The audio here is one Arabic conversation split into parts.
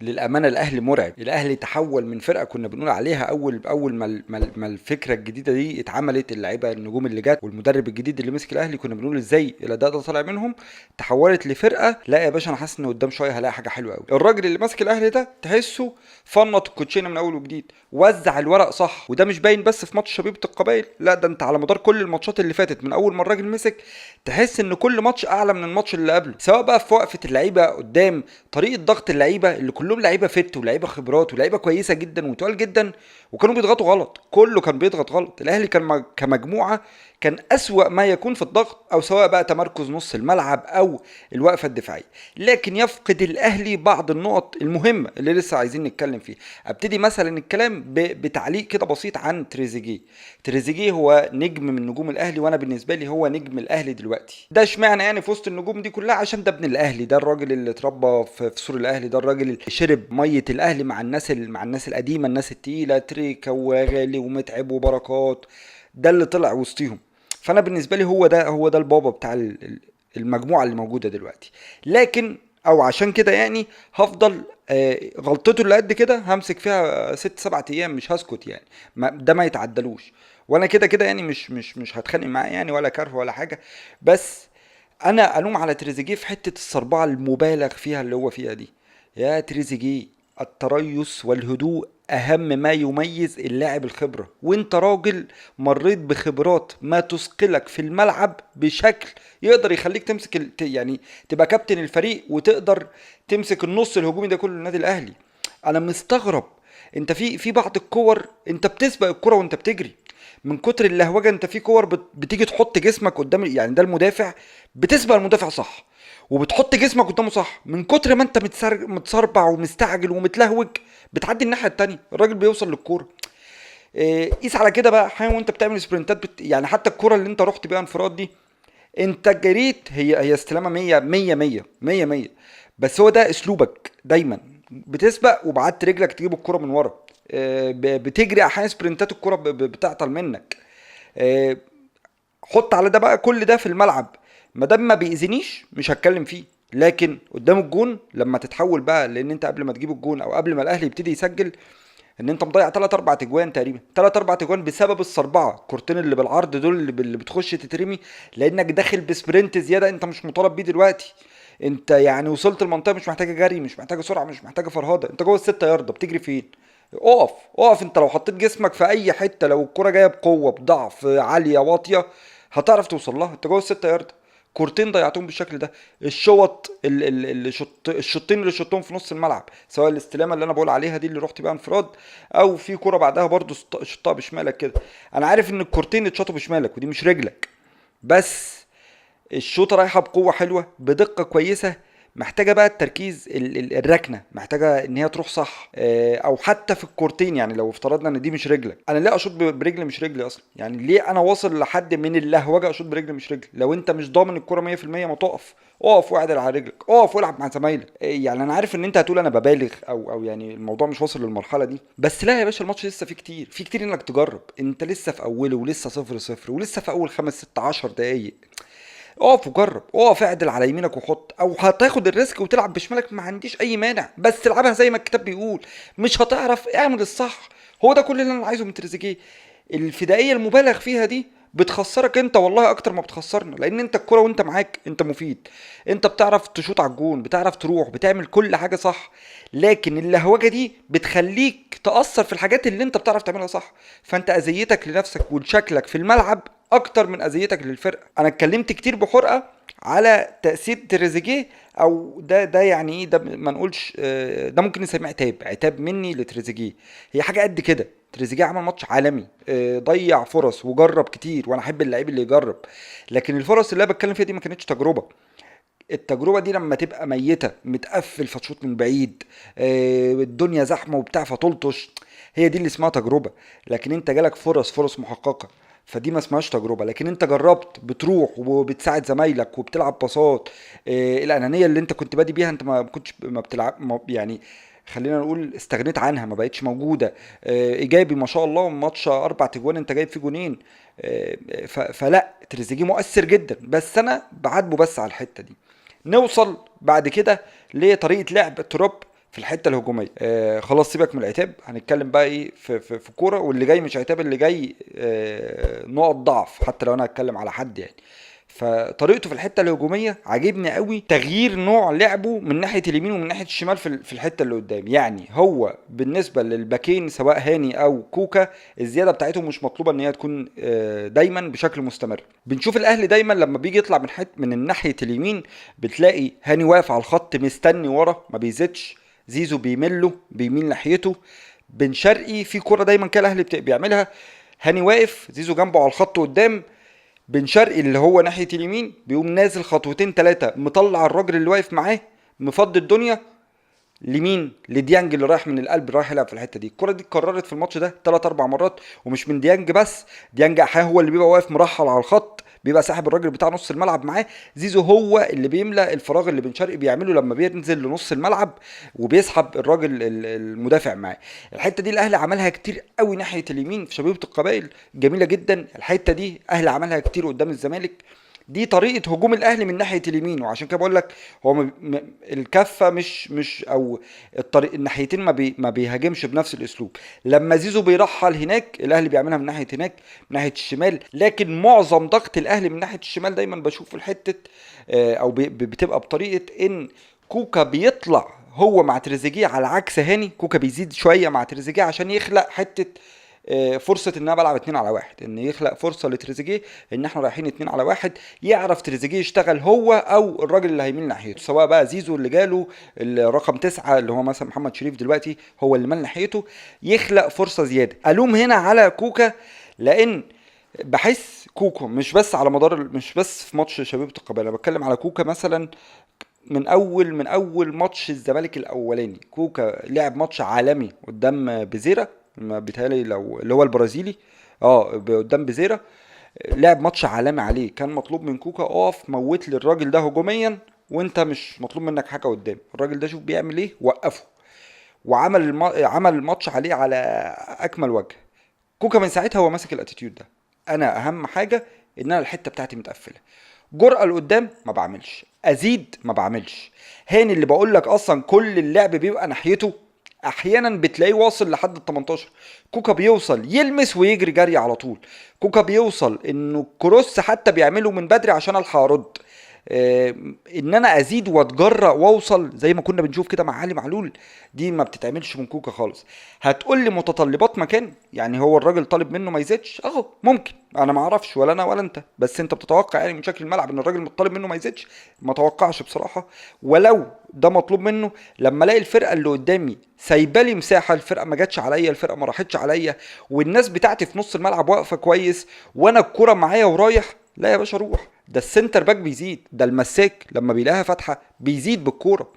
للامانه الاهلي مرعب. الاهلي تحول من فرقه كنا بنقول عليها اول ما الفكره الجديده دي اتعملت، اللعيبه النجوم اللي جت والمدرب الجديد اللي مسك الاهلي كنا بنقول ازاي الاداء ده طالع منهم، تحولت لفرقه. لا يا باشا انا حاسس ان قدام شويه هلاقي حاجه حلوه قوي. الراجل اللي ماسك الاهلي ده تحسه فنط الكوتشينه من اول وجديد، وزع الورق صح. وده مش باين بس في ماتش شبيبه القبائل، لا ده انت على مدار كل الماتشات اللي فاتت من اول ما الراجل مسك تحس ان كل ماتش اعلى من الماتش اللي قبله، سواء بقى في وقفه اللعيبه قدام، طريقه ضغط اللعيبه اللي كلهم لعيبه فت ولعيبه خبرات ولعيبه كويسه جدا وتقال جدا، وكانوا بيضغطوا غلط. كله كان بيضغط غلط. الاهلي كان كمجموعه كان اسوأ ما يكون في الضغط، او سواء بقى تمركز نص الملعب او الوقفه الدفاعيه. لكن يفقد الاهلي بعض النقط المهمه اللي لسه عايزين نتكلم فيها. ابتدي مثلا الكلام بتعليق كده بسيط عن تريزيجيه. تريزيجيه هو نجم من نجوم الاهلي، وانا بالنسبه لي هو نجم الاهلي دلوقتي. ده اشمعنى يعني في وسط النجوم دي كلها؟ عشان ده ابن الاهلي، ده الراجل اللي اتربى في سور الاهلي، ده الراجل اللي شرب ميه الاهلي مع مع الناس القديمه، الناس التقيله، تريكا وغالي ومتعب وبركات، ده اللي طلع وسطيهم. فانا بالنسبه لي هو ده البابا بتاع المجموعه اللي موجوده دلوقتي. لكن او عشان كده يعني هفضل غلطته اللي قد كده همسك فيها 6 7 ايام، مش هسكت يعني. ده ما يتعدلوش. وانا كده كده يعني مش هتخانق معاه يعني، ولا كارف ولا حاجه. بس انا الوم على تريزيجيه في حته الصربعه المبالغ فيها اللي هو فيها دي. يا تريزيجيه، التريث والهدوء اهم ما يميز اللاعب الخبره، وانت راجل مريت بخبرات ما تثقلك في الملعب بشكل يقدر يخليك تمسك يعني تبقى كابتن الفريق، وتقدر تمسك النص الهجومي ده كله للنادي الاهلي. انا مستغرب انت في بعض الكور انت بتسبق الكرة وانت بتجري من كتر اللهوجه. انت في كور بتيجي تحط جسمك قدام، يعني ده المدافع، بتسبق المدافع صح وبتحط جسمك قدامه صح، من كتر ما انت متسربع ومستعجل ومتلهوج بتعدي الناحيه التانية، الراجل بيوصل للكوره. قيس على كده بقى حاجه وانت بتعمل سبرنتات يعني حتى الكوره اللي انت رحت بيها انفراد دي، انت جريت، هي استلامه 100 100 100 100 100، بس هو ده اسلوبك دايما، بتسبق وبعدت رجلك تجيب الكرة من ورا. بتجري احيانا سبرنتات الكرة بتعطل منك. آه، حط على ده بقى كل ده في الملعب، ما دام ما بيأذينيش مش هتكلم فيه. لكن قدام الجون لما تتحول بقى، لان انت قبل ما تجيب الجون او قبل ما الاهلي يبتدي يسجل، ان انت مضيع 3 4 تجوان تقريبا، 3 4 تجوان بسبب الصربعه، الكورتين اللي بالعرض دول اللي بتخش تترمي لانك داخل بسبرنت زياده انت مش مطالب بيه دلوقتي. انت يعني وصلت المنطقه مش محتاجه جري، مش محتاجه سرعه، مش محتاجه فرهده، انت جوه الستة ياردة بتجري فين؟ اقف اقف. انت لو حطيت جسمك في اي حته، لو الكره جايه بقوه بضعف عاليه واطيه هتعرف توصل لها، انت جوه الستة ياردة. كورتين ضيعتهم بالشكل ده. الشوط الشوطين اللي شطهم في نص الملعب، سواء الاستلامه اللي انا بقول عليها دي اللي رحت بيها انفراد، او في كوره بعدها برضو شطها بشمالك كده. انا عارف ان الكورتين اتشطوا بشمالك ودي مش رجلك، بس الشوطه رايحه بقوه حلوه بدقه كويسه، محتاجه بقى التركيز، الركنه محتاجه ان هي تروح صح. او حتى في الكورتين، يعني لو افترضنا ان دي مش رجلك، انا ليه اشوط برجلي مش رجلي اصلا؟ يعني ليه انا واصل لحد من اللهوجه اشوط برجلي مش رجلي؟ لو انت مش ضامن الكوره 100% ما تقف، اقف واعدل على رجلك، اقف والعب مع زمايلك. يعني انا عارف ان انت هتقول انا ببالغ او يعني الموضوع مش واصل للمرحله دي، بس لا يا باشا، الماتش لسه فيه كتير، في كتير انك تجرب. انت لسه في اوله ولسه 0-0 ولسه في اول 5 6 10 دقايق. اقف وجرب، اقف اعدل على يمينك وحط، او هتاخد الريسك وتلعب بشمالك ما عنديش اي مانع، بس تلعبها زي ما الكتاب بيقول. مش هتعرف اعمل الصح. هو ده كل اللي انا عايزه من تريزيجيه. الفدائيه المبالغ فيها دي بتخسرك انت والله اكتر ما بتخسرنا، لان انت الكرة وانت معاك انت مفيد، انت بتعرف تشوط على الجون، بتعرف تروح، بتعمل كل حاجة صح. لكن اللهوجة دي بتخليك تأثر في الحاجات اللي انت بتعرف تعملها صح، فانت اذيتك لنفسك ولشكلك في الملعب اكتر من اذيتك للفرقه. انا اتكلمت كتير بحرقه على تاثير تريزيجيه، او ده يعني ايه، ده ما نقولش ده ممكن نسميه عتاب مني لتريزيجيه. هي حاجه قد كده. تريزيجيه عمل ماتش عالمي، ضيع فرص وجرب كتير، وانا احب اللعيب اللي يجرب. لكن الفرص اللي انا بتكلم فيها دي ما كانتش تجربه. التجربه دي لما تبقى ميته متقفل فتشوط من بعيد، الدنيا زحمه وبتاع فتلطش، هي دي اللي اسمها تجربه. لكن انت جالك فرص محققه، فدي ما اسمهاش تجربه. لكن انت جربت بتروح وبتساعد زمايلك وبتلعب باصات، الانانيه اللي انت كنت بادي بيها انت ما كنتش ما بتلعب يعني خلينا نقول استغنيت عنها، ما بقتش موجوده. ايجابي ما شاء الله، ماتش 4 تجوان انت جايب فيه جونين. فلا تريزيجيه مؤثر جدا، بس انا بعاتبه بس على الحته دي. نوصل بعد كده لطريقه لعب تروب في الحته الهجوميه. خلاص سيبك من العتاب، هنتكلم بقى ايه في كوره، واللي جاي مش عتاب، اللي جاي نقط ضعف حتى لو انا هتكلم على حد يعني. فطريقته في الحته الهجوميه عاجبني قوي، تغيير نوع لعبه من ناحيه اليمين ومن ناحيه الشمال في الحته اللي قدام. يعني هو بالنسبه للباكين سواء هاني او كوكا الزياده بتاعتهم مش مطلوبه ان هي تكون دايما بشكل مستمر. بنشوف الاهلي دايما لما بيجي يطلع من الناحيه اليمين بتلاقي هاني واقف على الخط مستني ورا ما بيزيدش، زيزو بيمله بيميل ناحيته، بن شرقي في كرة دايما كده الاهلي بيعملها، هاني واقف زيزو جنبه على الخط قدام، بن شرقي اللي هو ناحيه اليمين بيقوم نازل خطوتين ثلاثه مطلع الراجل اللي واقف معاه مفضي الدنيا لمين؟ لديانج اللي رايح من القلب رايح يلعب في الحته دي. الكره دي اتكررت في الماتش ده 3 4 مرات، ومش من ديانج بس، ديانج احيانا هو اللي بيبقى واقف مرحل على الخط بيبقى ساحب الراجل بتاع نص الملعب معاه، زيزو هو اللي بيملى الفراغ اللي بن شرقي بيعمله لما بينزل لنص الملعب وبيسحب الراجل المدافع معاه. الحته دي الاهلي عملها كتير قوي ناحيه اليمين في شبيبه القبائل، جميله جدا الحته دي، اهلي عملها كتير قدام الزمالك. دي طريقه هجوم الاهلي من ناحيه اليمين، وعشان كده بقول لك هو الكفه مش او الطريق الناحيتين ما بيهاجمش بنفس الاسلوب. لما زيزو بيرحل هناك الاهلي بيعملها من ناحيه هناك من ناحيه الشمال، لكن معظم ضغط الاهلي من ناحيه الشمال دايما بشوف في الحته او بتبقى بطريقه ان كوكا بيطلع هو مع تريزيجيه، على عكس هاني كوكا بيزيد شويه مع تريزيجيه عشان يخلق حته فرصه ان انا بلعب 2-على-1، ان يخلق فرصه لتريزيجيه ان احنا رايحين 2-على-1، يعرف تريزيجيه يشتغل هو او الراجل اللي هيميل ناحيته، سواء بقى زيزو اللي جاله الرقم 9 اللي هو مثلا محمد شريف دلوقتي هو اللي مال ناحيته، يخلق فرصه زياده. الوم هنا على كوكا لان بحس كوكا مش بس على مش بس في ماتش شبيبه القبائل، انا بتكلم على كوكا مثلا من اول ماتش الزمالك الاولاني. كوكا لعب ماتش عالمي قدام بيزيرا، ما بيتهيألي لو اللي هو البرازيلي قدام بيزيرا، لعب ماتش عالمي عليه. كان مطلوب من كوكا اقف موت لي الراجل ده هجوميا، وانت مش مطلوب منك حاجه قدام الراجل ده، شوف بيعمل ايه وقفه، وعمل عمل الماتش عليه على اكمل وجه. كوكا من ساعتها هو ماسك الاتيتيود ده، انا اهم حاجه ان انا الحته بتاعتي متقفله، جرأة لقدام ما بعملش، ازيد ما بعملش. هاني اللي بقول لك اصلا كل اللعب بيبقى ناحيته، احيانا بتلاقيه واصل لحد ال 18. كوكا بيوصل يلمس ويجري جري على طول، كوكا بيوصل انه كروس حتى بيعمله من بدري عشان الحق ارد. ان انا ازيد واتجرأ واوصل زي ما كنا بنشوف كده مع علي معلول، دي ما بتتعملش من كوكا خالص. هتقول لي متطلبات مكان، يعني هو الراجل طالب منه ما يزيدش، ممكن، انا ما اعرفش ولا انا ولا انت، بس انت بتتوقع يعني من شكل الملعب ان الراجل مطالب منه ما يزيدش؟ ما توقعش بصراحه. ولو ده مطلوب منه، لما الاقي الفرقه اللي قدامي سايبه لي مساحه، الفرقه ما جاتش عليا، الفرقه ما راحتش عليا، والناس بتاعتي في نص الملعب واقفه كويس وانا الكره معايا ورايح، لا يا باشا روح، ده السنتر باك بيزيد، ده المساك لما بيلاقيها فاتحه بيزيد بالكوره.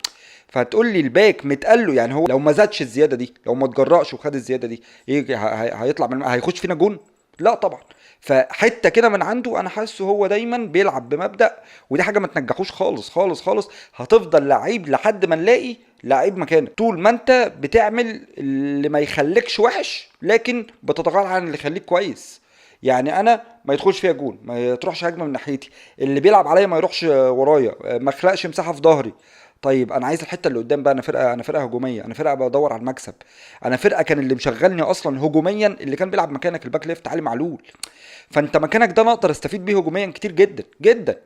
فهتقول لي الباك متقله، يعني هو لو ما زادش الزياده دي، لو ما اتجرأش وخد الزياده دي، هيطلع هيخش فينا جون؟ لا طبعا. فحته كده من عنده انا حاسه هو دايما بيلعب بمبدأ، ودي حاجه ما تنجحوش خالص خالص خالص. هتفضل لعيب لحد ما نلاقي لعيب مكانك، طول ما انت بتعمل اللي ما يخليكش وحش لكن بتتغاضى عن اللي يخليك كويس. يعني انا ما يدخلش فيها جون، ما تروحش هجمه من ناحيتي، اللي بيلعب عليا ما يروحش ورايا، ما اخلقش مساحه في ظهري. طيب انا عايز الحته اللي قدام بقى، انا فرقه هجوميه، انا فرقه بدور على المكسب، انا فرقه كان اللي مشغلني اصلا هجوميا اللي كان بيلعب مكانك الباك ليفت علي معلول، فانت مكانك ده انا اقدر استفيد بيه هجوميا كتير جدا جدا.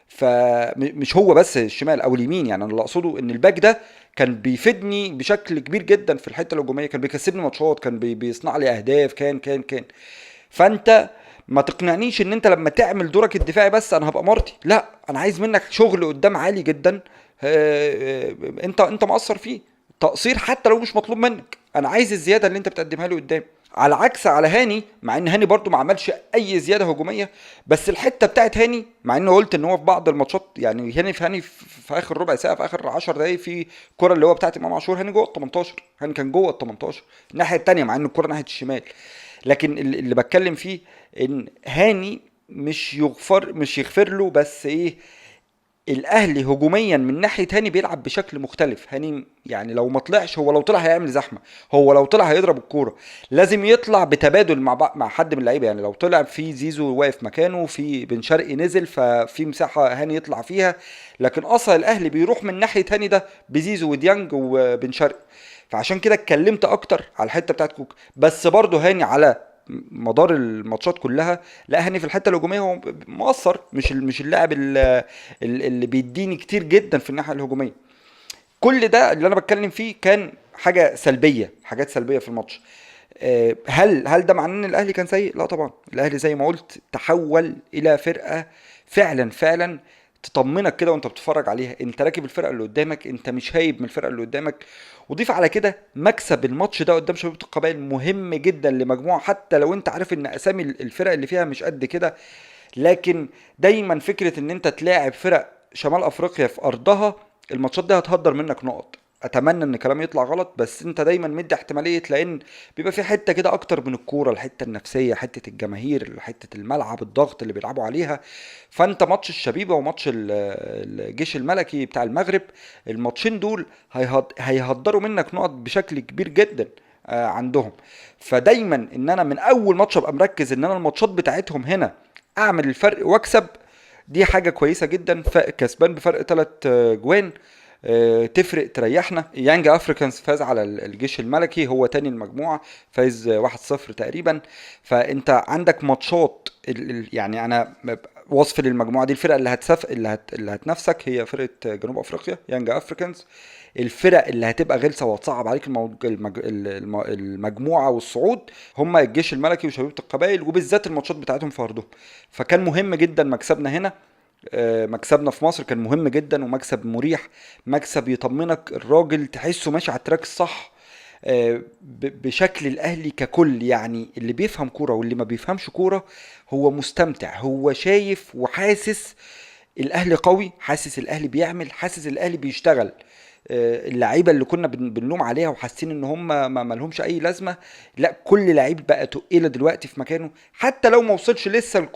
فمش هو بس الشمال او اليمين، يعني انا اللي اقصده ان الباك ده كان بيفيدني بشكل كبير جدا في الحته الهجوميه، كان بيكسبني ماتشات، كان بيصنع لي اهداف، كان فانت ما تقنعنيش ان انت لما تعمل دورك الدفاعي بس انا هبقى مرضي، لا انا عايز منك شغل قدام عالي جدا. انت مقصر فيه تقصير حتى لو مش مطلوب منك، انا عايز الزياده اللي انت بتقدمها لي قدام. على عكس على هاني، مع ان هاني برضو ما عملش اي زياده هجوميه، بس الحته بتاعت هاني مع انه قلت ان هو في بعض الماتشات، يعني هاني في اخر ربع ساعه، في اخر 10 دقايق في كره اللي هو بتاعت امام عاشور، هاني جوه ال 18، هاني كان جوه ال 18 الناحيه الثانيه، مع ان الكره ناحيه الشمال. لكن اللي بتكلم فيه ان هاني مش يغفر له، بس ايه، الاهلي هجوميا من ناحيه هاني بيلعب بشكل مختلف. هاني يعني لو ما طلعش، هو لو طلع هيعمل زحمه، هو لو طلع هيضرب الكوره، لازم يطلع بتبادل مع حد من اللعيبه. يعني لو طلع في زيزو واقف مكانه، في بن شرقي نزل، ففي مساحه هاني يطلع فيها. لكن اصلا الاهلي بيروح من ناحيه هاني ده بزيزو وديانج وبن شرقي. فعشان كده اتكلمت اكتر على الحته بتاعت كوكا. بس برضه هاني على مدار الماتشات كلها، لا هاني في الحته الهجوميه هو مؤثر، مش اللاعب اللي بيديني كتير جدا في الناحيه الهجوميه. كل ده اللي انا بتكلم فيه كان حاجه سلبيه، حاجات سلبيه في الماتش. هل ده معناه ان الاهلي كان سيء؟ لا طبعا. الاهلي زي ما قلت تحول الى فرقه فعلا فعلا تطمنك كده وانت بتتفرج عليها. انت راكب الفرقه اللي قدامك، انت مش هايب من الفرقه اللي قدامك. وضيف على كده مكسب الماتش ده قدام شباب القبائل مهم جدا لمجموعه، حتى لو انت عارف ان اسامي الفرق اللي فيها مش قد كده. لكن دايما فكره ان انت تلاعب فرق شمال افريقيا في ارضها، الماتشات دي هتهدر منك نقط. اتمنى ان كلامي يطلع غلط، بس انت دايما مدي احتماليه، لان بيبقى في حته كده اكتر من الكوره، الحته النفسيه، حته الجماهير، حته الملعب، الضغط اللي بيلعبوا عليها. فانت ماتش الشبيبه وماتش الجيش الملكي بتاع المغرب، الماتشين دول هيهدروا منك نقط بشكل كبير جدا عندهم. فدايما ان انا من اول ماتش ابقى مركز ان انا الماتشات بتاعتهم هنا اعمل الفرق واكسب. دي حاجه كويسه جدا. كسبان بفرق 3 جوان، تفرق تريحنا. يانج افريكانز فاز على الجيش الملكي، هو تاني المجموعه، فايز 1-0 تقريبا. فانت عندك ماتشات يعني انا وصف للمجموعه دي، الفرقه اللي هتنافسك هي فرقه جنوب افريقيا يانج افريكانز. الفرق اللي هتبقى غلسه وتصعب عليك المجموعه والصعود هم الجيش الملكي وشبيبه القبائل، وبالذات الماتشات بتاعتهم في ارضهم. فكان مهم جدا مكسبنا هنا. مكسبنا في مصر كان مهم جدا، ومكسب مريح، مكسب يطمنك، الراجل تحسه ماشي على التراك الصح. بشكل الاهلي ككل، يعني اللي بيفهم كوره واللي ما بيفهمش كوره هو مستمتع، هو شايف وحاسس الاهلي قوي، حاسس الاهلي بيعمل، حاسس الاهلي بيشتغل. اللعيبه اللي كنا بنلوم عليها وحاسين ان هم ما لهمش اي لازمه، لا كل لعيب بقى تقيله دلوقتي في مكانه. حتى لو ما وصلش لسه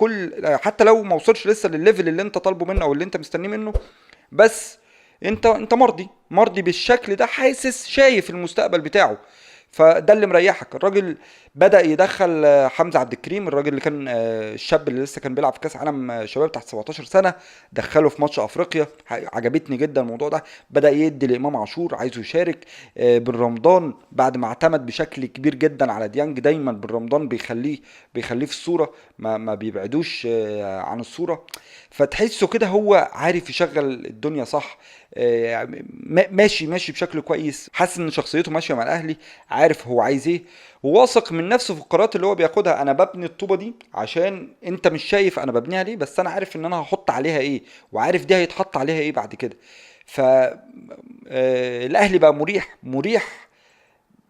حتى لو ما وصلش لسه للليفل اللي انت طالبه منه او اللي انت مستنيه منه، بس انت مرضي بالشكل ده، حاسس شايف المستقبل بتاعه. فده اللي مريحك. الراجل بدأ يدخل حمزة عبد الكريم، الراجل اللي كان الشاب اللي لسه كان بيلعب في كاس عالم شباب تحت 17 سنة، دخله في ماتش افريقيا. عجبتني جدا الموضوع ده. بدأ يدي لامام عاشور، عايزه يشارك. بن رمضان بعد ما اعتمد بشكل كبير جدا على ديانج، دايما بن رمضان بيخليه في الصورة، ما بيبعدوش عن الصورة. فتحسه كده هو عارف يشغل الدنيا صح. ماشي بشكل كويس، حاسس ان شخصيته ماشيه مع الاهلي، عارف هو عايز ايه، وواثق من نفسه في القرارات اللي هو بياخدها. انا ببني الطوبه دي عشان انت مش شايف انا ببنيها ليه، بس انا عارف ان انا هحط عليها ايه، وعارف دي هيتحط عليها ايه بعد كده. ف الاهلي بقى مريح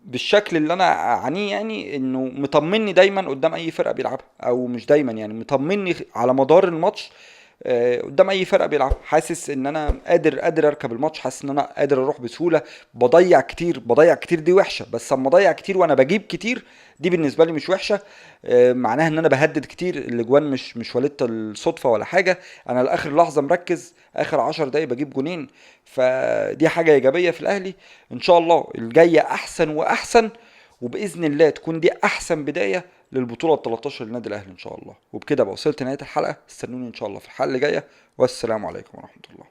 بالشكل اللي انا اعنيه، يعني انه مطمني دايما قدام اي فرقه بيلعبها، او مش دايما يعني مطمني على مدار الماتش قدام اي فرقه بيلعب. حاسس ان انا قادر اركب الماتش، حاسس ان انا قادر اروح بسهوله. بضيع كتير دي وحشه، بس اما اضيع كتير وانا بجيب كتير دي بالنسبه لي مش وحشه. معناها ان انا بهدد كتير، الاجوان مش وليدة الصدفه ولا حاجه. انا لاخر لحظه مركز، اخر 10 دقايق بجيب جونين. فدي حاجه ايجابيه في الاهلي. ان شاء الله الجايه احسن واحسن، وباذن الله تكون دي احسن بدايه للبطوله ال 13 للنادي الاهلي ان شاء الله. وبكده بقى وصلت نهايه الحلقه، استنوني ان شاء الله في الحلقه اللي جايه، والسلام عليكم ورحمه الله.